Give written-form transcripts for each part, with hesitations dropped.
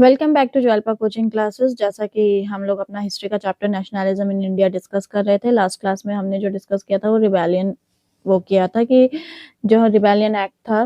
Welcome back to Jwalpa coaching classes. जैसा कि हम लोग अपना हिस्ट्री का chapter nationalism in India discuss कर रहे थे। लास्ट क्लास में हमने जो डिस्कस किया था वो रिबेलियन किया था कि जो रिबेलियन एक्ट था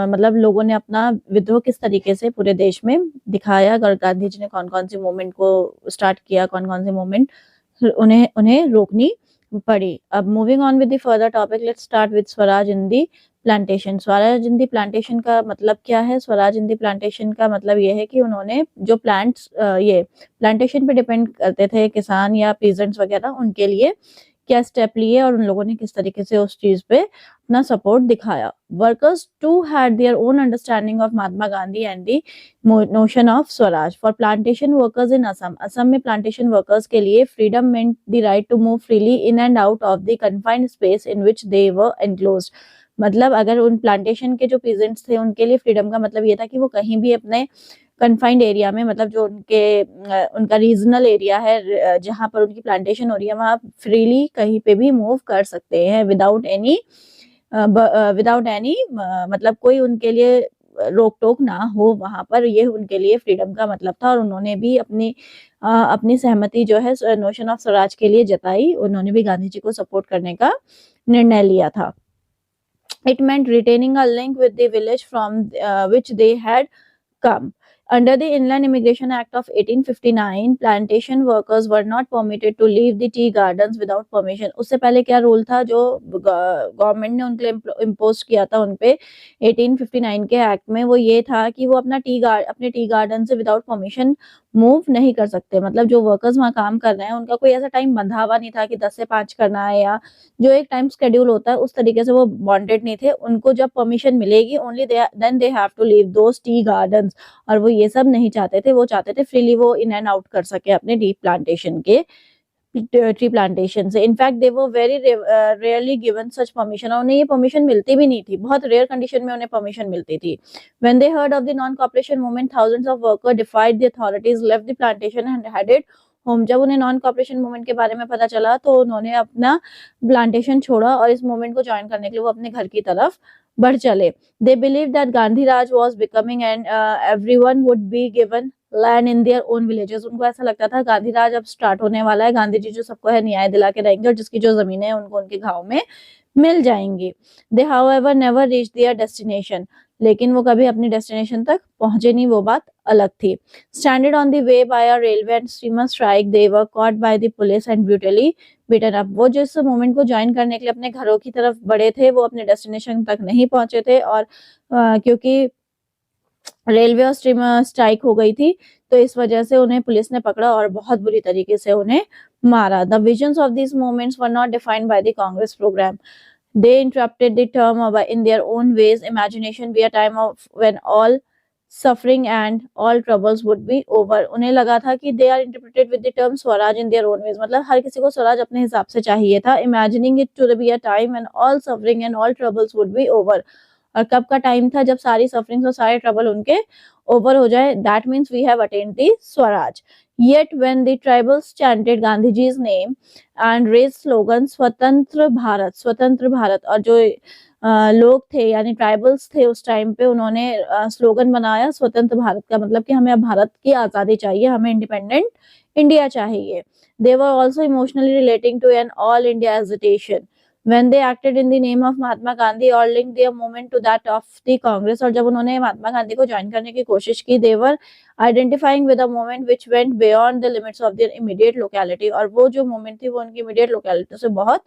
मतलब लोगों ने अपना विद्रोह किस तरीके से पूरे देश में दिखाया। गांधी जी ने कौन कौन सी मूवमेंट को स्टार्ट किया, कौन कौन सी मूवमेंट उन्हें उन्हें रोकनी पड़ी। अब moving on with the further topic, let's start with Swaraj in the plantation. Swaraj in the plantation का मतलब क्या है? स्वराज इन दी प्लांटेशन का मतलब ये है कि उन्होंने जो प्लांट्स ये प्लांटेशन पे डिपेंड करते थे किसान या पीजेंट्स वगैरह, उनके लिए क्या स्टेप लिए और उन लोगों ने किस तरीके से उस चीज पे अपना सपोर्ट दिखाया। Workers to had their own understanding of Mahatma Gandhi and the notion of Swaraj. For plantation workers in Assam, Assam में प्लांटेशन वर्कर्स के लिए freedom meant the right to move freely in and out of the confined space in which they were enclosed. मतलब अगर उन plantation के जो peasants थे उनके लिए फ्रीडम का मतलब ये था कि वो कहीं भी अपने कन्फाइंड एरिया में, मतलब जो उनका रीजनल एरिया है जहां पर उनकी प्लांटेशन हो रही है, वहां फ्रीली कहीं पे भी मूव कर सकते हैं विदाउट एनी मतलब कोई उनके लिए रोक टोक ना हो वहां पर। ये उनके लिए फ्रीडम का मतलब था और उन्होंने भी अपनी सहमति जो है नोशन ऑफ स्वराज के लिए जताई। उन्होंने भी गांधी जी को सपोर्ट करने का निर्णय लिया था। It meant retaining a link with the village from which they had come. Under the Inland Immigration Act of 1859, plantation workers were not permitted to leave the tea gardens without permission. उससे पहले क्या rule था जो government ने उनके impose किया था उनपे 1859 के एक्ट में? वो ये था कि वो अपने टी गार्डन से विदाउट परमिशन मूव नहीं कर सकते। मतलब जो वर्कर्स वहाँ काम कर रहे हैं उनका कोई ऐसा टाइम बंधा हुआ नहीं था कि 10 से 5 करना है, या जो एक टाइम शेड्यूल होता है उस तरीके से वो बॉन्डेड नहीं थे। उनको जब परमिशन मिलेगी only then they have to leave those tea gardens. और वो ये सब नहीं चाहते थे, वो चाहते थे फ्रीली वो इन एंड आउट कर सके अपने ट्री प्लांटेशन से। In fact they were very rarely given such permission, और उन्हें ये परमिशन मिलती भी नहीं थी, बहुत रेयर कंडीशन में उन्हें परमिशन मिलती थी। When they heard of the non cooperation movement, thousands of worker डिफाइड the authorities, left the plantation and headed home. जब उन्हें नॉन कॉपरेशन मूवमेंट के बारे में पता चला तो उन्होंने अपना प्लांटेशन छोड़ा और इस मूवमेंट को ज्वाइन करने के लिए वो अपने घर की तरफ बढ़ चले। They believe that Gandhi Raj was becoming and everyone would be given land in their own villages. उनको ऐसा लगता था गांधी राज अब स्टार्ट होने वाला है, गांधी जी जो सबको है न्याय दिला के रहेंगे और जिसकी जो जमीनें हैं उनको उनके गांव में मिल जाएंगी। They however never reach their destination, लेकिन वो कभी अपनी डेस्टिनेशन तक पहुंचे नहीं, वो बात अलग थी। Standard on the way by a railway and steamer strike, they were caught by the police and brutally beaten up. वो जिस मूवमेंट को ज्वाइन करने के लिए अपने घरों की तरफ बढ़े थे वो अपने डेस्टिनेशन तक नहीं पहुंचे थे, और क्योंकि रेलवे और स्टीमर स्ट्राइक हो गई थी तो इस वजह से उन्हें पुलिस ने पकड़ा और बहुत बुरी तरीके से उन्हें मारा। The visions of these movements were not defined by the Congress program. They interrupted the term in their own ways. Imagination be a time of when all suffering and all troubles would be over. उन्हें लगा था कि they are interpreted with the term Swaraj in their own ways, मतलब हर किसी को स्वराज अपने हिसाब से चाहिए था। Imagining it to be a time when all suffering and all troubles would be over. और कब का टाइम था? जब सारी सफरिंग्स और सारे ट्रबल उनके ओवर हो जाए। That means we have attained the Swaraj. Yet when the tribals chanted Gandhiji's name and raised slogan स्वतंत्र भारत, और जो लोग थे यानी ट्राइबल्स थे उस टाइम पे, उन्होंने स्लोगन बनाया स्वतंत्र भारत का, मतलब कि हमें अब भारत की आजादी चाहिए, हमें इंडिपेंडेंट इंडिया चाहिए। They were also emotionally relating to an all India agitation when they acted in the name of Mahatma Gandhi or linked their movement to that of the Congress। और जब उन्होंने महात्मा गांधी को ज्वाइन करने की कोशिश की, they were identifying with a movement which went beyond the limits of their immediate locality, और वो जो मूवमेंट थी वो उनकी इमीडिएट लोकेलिटी से बहुत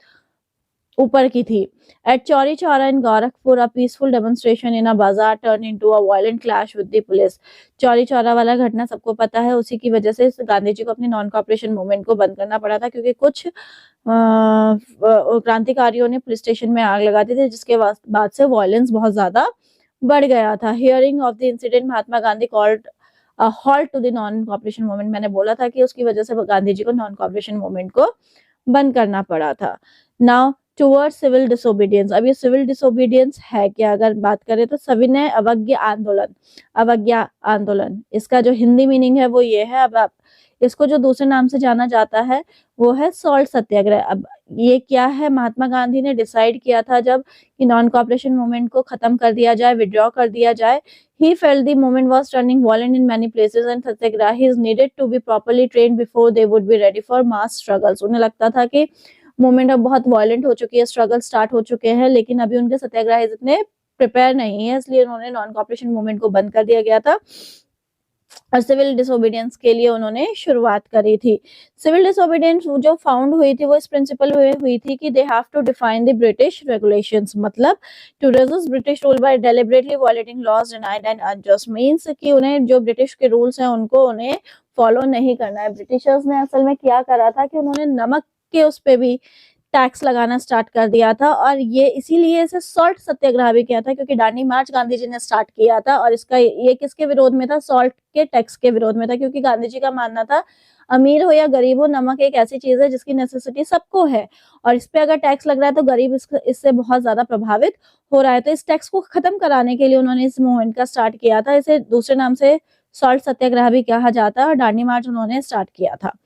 ऊपर की थी। At Chauri Chaura in Gorakhpur, a peaceful demonstration in a bazaar turned into a violent clash with the police। Chauri Chaura वाला घटना सबको पता है, उसी की वजह से गांधी जी को अपनी नॉन कॉपरेशन मूवमेंट को बंद करना पड़ा था, क्योंकि कुछ क्रांतिकारियों ने पुलिस स्टेशन में आग लगा दी थी, जिसके बाद से वायलेंस बहुत ज्यादा बढ़ गया था। Hearing of the incident, Mahatma Gandhi called halt to the non cooperation movement. मैंने बोला था कि उसकी वजह से गांधी जी को नॉन कॉपरेशन मूवमेंट को बंद करना पड़ा था। Now toward civil disobedience. अब ये सिविल डिसोबीडियंस है क्या? अगर बात करें तो सविनय अवज्ञा आंदोलन, इसका जो हिंदी मीनिंग है वो ये है। अब आप इसको जो दूसरे नाम से जाना जाता है वो है सॉल्ट सत्याग्रह। अब ये क्या है? महात्मा गांधी ने डिसाइड किया था जब कि नॉन कॉपरेशन मूवमेंट को खत्म कर दिया जाए, विड्रॉ कर दिया जाए, He felt the movement was turning violent in many places and satyagrahis needed to be properly trained before they would be ready for mass struggles. उन्हें लगता था कि मूवमेंट अब बहुत वायलेंट हो चुकी है, स्ट्रगल स्टार्ट हो चुके हैं, लेकिन अभी उनके सत्याग्रही इतने प्रिपेयर नहीं है, इसलिए उन्होंने नॉन कॉपरेशन मूवमेंट को बंद कर दिया गया था और सिविल डिसोबीडियंस के लिए उन्होंने शुरुआत करी थी। सिविल डिसोबीडियंस जो फाउंड हुई थी वो इस प्रिंसिपल हुई थी कि they have to define the British regulations, मतलब to resist British rule by deliberately violating laws denied and unjust, means कि उन्हें जो ब्रिटिश के रूल्स हैं उनको उन्हें फॉलो नहीं करना है। ब्रिटिशर्स ने असल में क्या करा था कि उन्होंने नमक के उस पे भी टैक्स लगाना स्टार्ट कर दिया था और ये इसीलिए इसे सॉल्ट सत्याग्रह भी किया था क्योंकि दांडी मार्च गांधी जी ने स्टार्ट किया था और इसका ये किसके विरोध में था? सॉल्ट के टैक्स के विरोध में था, क्योंकि गांधी जी का मानना था अमीर हो या गरीब हो, नमक एक ऐसी चीज है जिसकी नेसेसिटी सबको है और इस पे अगर टैक्स लग रहा है तो गरीब इससे बहुत ज्यादा प्रभावित हो रहा है। तो इस टैक्स को खत्म कराने के लिए उन्होंने इस मूवमेंट का स्टार्ट किया था। इसे दूसरे नाम से सॉल्ट सत्याग्रह भी कहा जाता है और दांडी मार्च उन्होंने स्टार्ट किया था।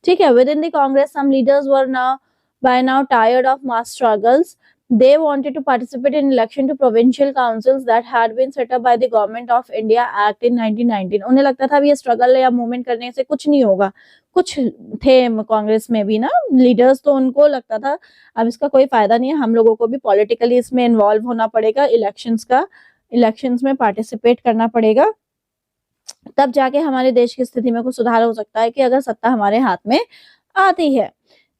ठीक है, within the Congress some leaders were by now tired of mass struggles. They wanted to participate in election to provincial councils that had been set up by the Government of India Act in 1919. उन्हें लगता था ये struggle या movement करने से कुछ नहीं होगा। कुछ थे कांग्रेस में भी ना लीडर्स, तो उनको लगता था अब इसका कोई फायदा नहीं है, हम लोगों को भी पॉलिटिकली इसमें इन्वॉल्व होना पड़ेगा, इलेक्शंस में पार्टिसिपेट करना पड़ेगा, तब जाके हमारे देश की स्थिति में कुछ सुधार हो सकता है कि अगर सत्ता हमारे हाथ में आती है।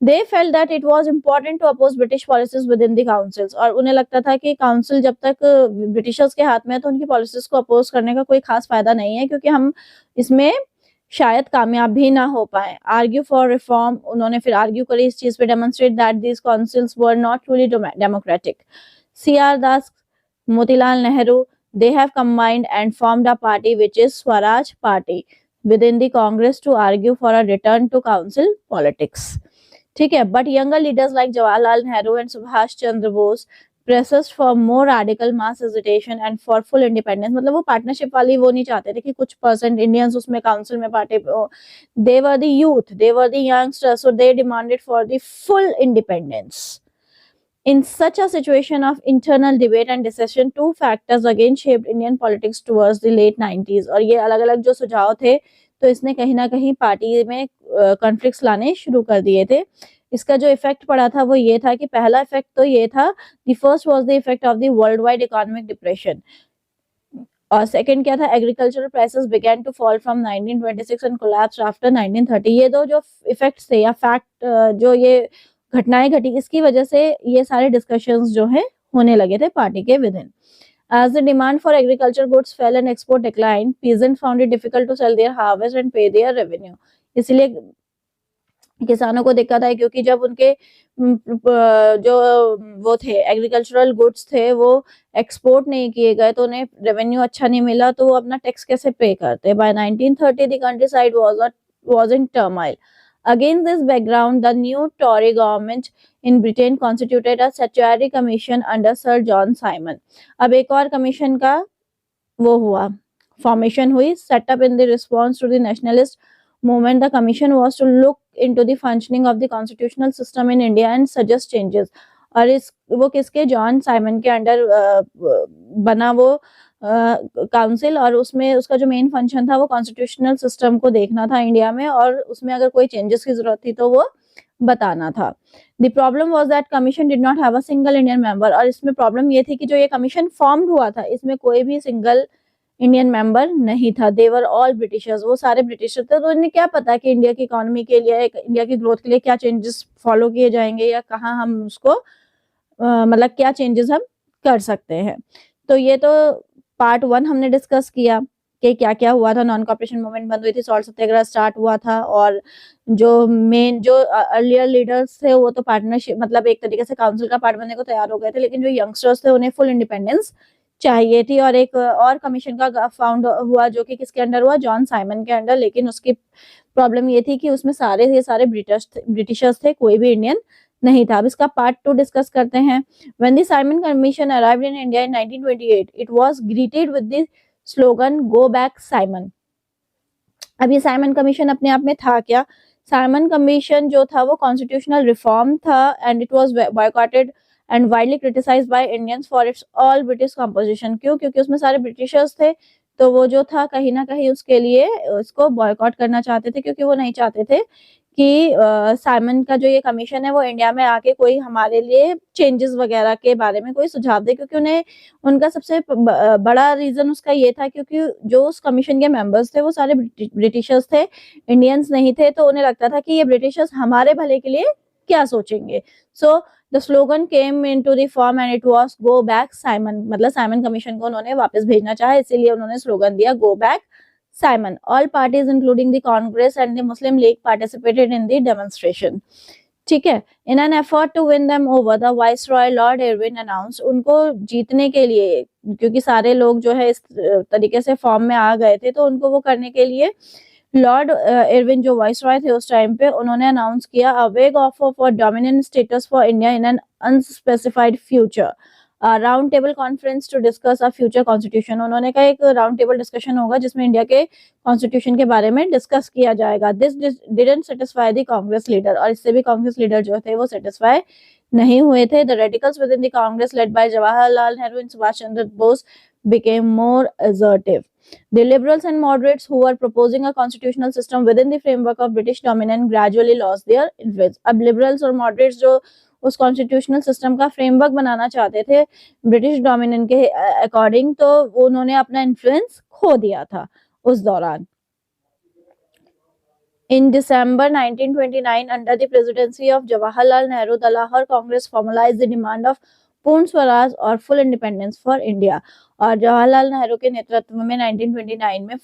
They felt that it was important to oppose British policies within the councils, और उन्हें लगता था कि काउंसिल जब तक ब्रिटिशर्स के हाथ में है तो उनकी पॉलिसीज को अपोज करने का कोई खास फायदा नहीं है क्योंकि हम इसमें शायद कामयाब भी ना हो पाए। आर्ग्यू फॉर रिफॉर्म, उन्होंने फिर आर्ग्यू करी इस चीज पे, demonstrate that these councils were not truly democratic. CR Das, Motilal Nehru, they have combined and formed a party which is Swaraj Party within the Congress to argue for a return to council politics. ठीक है, but younger leaders like Jawaharlal Nehru and Subhash Chandra Bose presses for more radical mass hesitation and for full independence, मतलब वो partnership वाली वो नहीं चाहते थे कि कुछ परसेंट इंडियंस उसमें काउंसिल में Partey, they were the youth, they were the youngsters, so they demanded for the full independence. In such a situation of internal debate and dissension, two factors again shaped Indian politics towards the late 90s, और ये अलग-अलग जो सुझाव थे तो इसने कहीं ना कहीं पार्टी में कॉन्फ्लिक्ट्स लाने शुरू कर दिए थे। इसका जो इफेक्ट पड़ा था वो ये था कि पहला इफेक्ट तो ये था, the first was the effect of the world wide economic depression, और सेकंड क्या था, agricultural prices began to fall from 1926 and collapse after 1930। ये दो जो इफेक्ट्स थे या फैक्ट जो ये घटनाएं घटी, इसकी वजह से ये सारे डिस्कशंस जो है होने लगे थे पार्टी के with in. As the demand for agriculture goods fell and export declined, peasants found it difficult to sell their harvest and pay their revenue. इसलिए किसानों को दिक्कत आई क्योंकि जब उनके जो वो थे एग्रीकल्चरल गुड्स थे वो एक्सपोर्ट नहीं किए गए तो उन्हें रेवेन्यू अच्छा नहीं मिला, तो वो अपना टैक्स कैसे पे करते। By 1930 the countryside was in turmoil. Against this background, the new Tory government in Britain constituted a statutory commission under Sir John Simon. अब एक और कमीशन का वो हुआ, फॉर्मेशन हुई, set up in the response to the nationalist movement. The commission was to look into the functioning of the constitutional system in India and suggest changes. और इस वो किसके, जॉन साइमन के अंडर बना वो काउंसिल, और उसमें उसका जो मेन फंक्शन था वो कॉन्स्टिट्यूशनल सिस्टम को देखना था इंडिया में और उसमें अगर कोई चेंजेस की जरूरत थी तो वो बताना था। The problem was that commission did not have a single Indian member, और इसमें प्रॉब्लम ये थी कि जो ये कमीशन फॉर्म्ड हुआ था इसमें कोई भी सिंगल इंडियन मेंबर नहीं था। दे वर ऑल ब्रिटिशर्स, वो सारे ब्रिटिशर थे, तो इन्हें क्या पता कि इंडिया की इकोनॉमी के लिए, इंडिया की ग्रोथ के लिए क्या चेंजेस फॉलो किए जाएंगे या कहाँ हम उसको मतलब क्या चेंजेस हम कर सकते हैं। तो ये तो पार्ट 1 हमने डिस्कस किया कि क्या क्या हुआ था, नॉन कॉपरेशन मूवमेंट बंद हुई थी, सॉल्ट सत्याग्रह स्टार्ट हुआ था, और जो मेन जो अर्लियर लीडर्स थे वो तो पार्टनरशिप मतलब एक तरीके से काउंसिल का पार्ट बनने को तैयार हो गए थे, लेकिन जो यंगस्टर्स थे उन्हें फुल इंडिपेंडेंस चाहिए थी। और एक और कमीशन का फाउंड हुआ जो कि किसके अंडर हुआ, जॉन साइमन के अंडर, लेकिन उसकी प्रॉब्लम ये थी कि उसमें ये सारे ब्रिटिशर्स थे, कोई भी इंडियन नहीं था। अब इसका पार्ट 2 डिस्कस करते हैं। When the Simon Commission arrived in India in 1928, it was greeted with the slogan "Go back, Simon." अब ये साइमन कमीशन अपने आप में था क्या? साइमन कमीशन जो था वो कॉन्स्टिट्यूशनल रिफॉर्म था and it was boycotted and widely criticised by Indians for its all British composition. क्यों? क्योंकि उसमें सारे ब्रिटिशर्स थे तो वो जो था कहीं ना कहीं उसके लिए उसको बॉयकॉट करना चाहते थे, क्योंकि वो नहीं चाहते थे कि साइमन का जो ये कमीशन है वो इंडिया में आके कोई हमारे लिए चेंजेस वगैरह के बारे में कोई सुझाव दे, क्योंकि उन्हें उनका सबसे बड़ा रीजन उसका ये था क्योंकि जो उस कमीशन के मेंबर्स थे वो सारे ब्रिटिशर्स थे, इंडियंस नहीं थे। तो उन्हें लगता था कि ये ब्रिटिशर्स हमारे भले के लिए क्या सोचेंगे। So the slogan came into the form and it was go back Simon, मतलब साइमन कमीशन को उन्होंने वापस भेजना चाहा, इसीलिए उन्होंने स्लोगन दिया go back Simon. All parties including the Congress and the Muslim League participated in the demonstration. ठीक है। In an effort to win them over, the Viceroy Lord Irwin announced, उनको जीतने के लिए, क्योंकि सारे लोग जो है इस तरीके से फॉर्म में आ गए थे, तो उनको वो करने के लिए लॉर्ड इरविन जो वाइसरॉय थे उस टाइम पे, उन्होंने अनाउंस किया a vague offer for dominant status for India in an unspecified future, round table conference to discuss a future constitution. उन्होंने कहा एक राउंड टेबल डिस्कशन होगा जिसमें इंडिया के कॉन्स्टिट्यूशन के बारे में डिस्कस किया जाएगा। This didn't satisfy the Congress leader, और इससे भी कांग्रेस लीडर जो थे वो सेटिस्फाई नहीं हुए थे। The radicals with in the Congress led by Jawaharlal Nehru and Subhash Chandra Bose became more assertive. The liberals and moderates who were proposing a constitutional system within the framework of British dominance gradually lost their influence. अब liberals और moderates जो उस constitutional system का framework बनाना चाहते थे British dominant के according, तो उन्होंने अपना इन्फ्लुएंस खो दिया था उस दौरान। In December 1929, under the presidency of Jawaharlal Nehru, the Lahore Congress formalized the demand of पूर्ण स्वराज और फुल इंडिपेंडेंस फॉर इंडिया। और जवाहरलाल नेहरू के नेतृत्व में 1929 में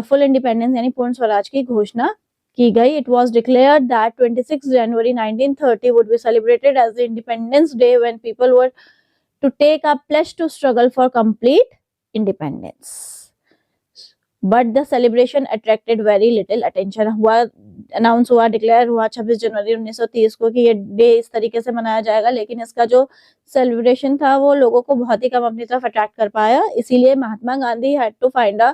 फुल इंडिपेंडेंस यानी पूर्ण स्वराज की घोषणा की गई। It was declared that 26 January 1930 would be celebrated as the independence day when people were to take a pledge to struggle for complete independence. But the celebration attracted very little attention. Announce हुआ, declare हुआ 26 January 1930 को कि ये day इस तरीके से मनाया जाएगा, लेकिन इसका जो सेलिब्रेशन था वो लोगों को बहुत ही कम अपनी तरफ अट्रैक्ट कर पाया। इसीलिए Mahatma Gandhi had to find a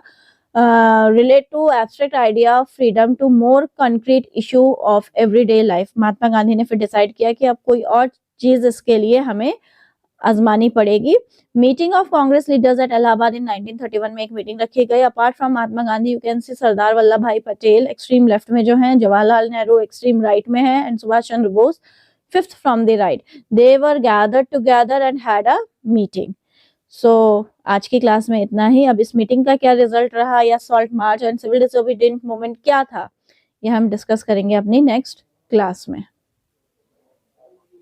relate to abstract idea of freedom to more concrete issue of everyday life। Mahatma Gandhi ने फिर डिसाइड किया कि अब कोई और चीज इसके लिए हमें आजमानी पड़ेगी। Meeting of Congress leaders at Allahabad in 1931 में एक मीटिंग रखी गई। Apart from Mahatma Gandhi you can see Sardar Vallabh Bhai Patel extreme left में जो हैं, जवाहरलाल नेहरू एक्सट्रीम राइट में है, and Subhash Chandra Bose fifth from the right. They were gathered together and had a meeting. So आज की क्लास में इतना ही। अब इस मीटिंग का क्या रिजल्ट रहा या salt march and civil disobedient movement क्या था, ये हम डिस्कस करेंगे अपनी नेक्स्ट क्लास में।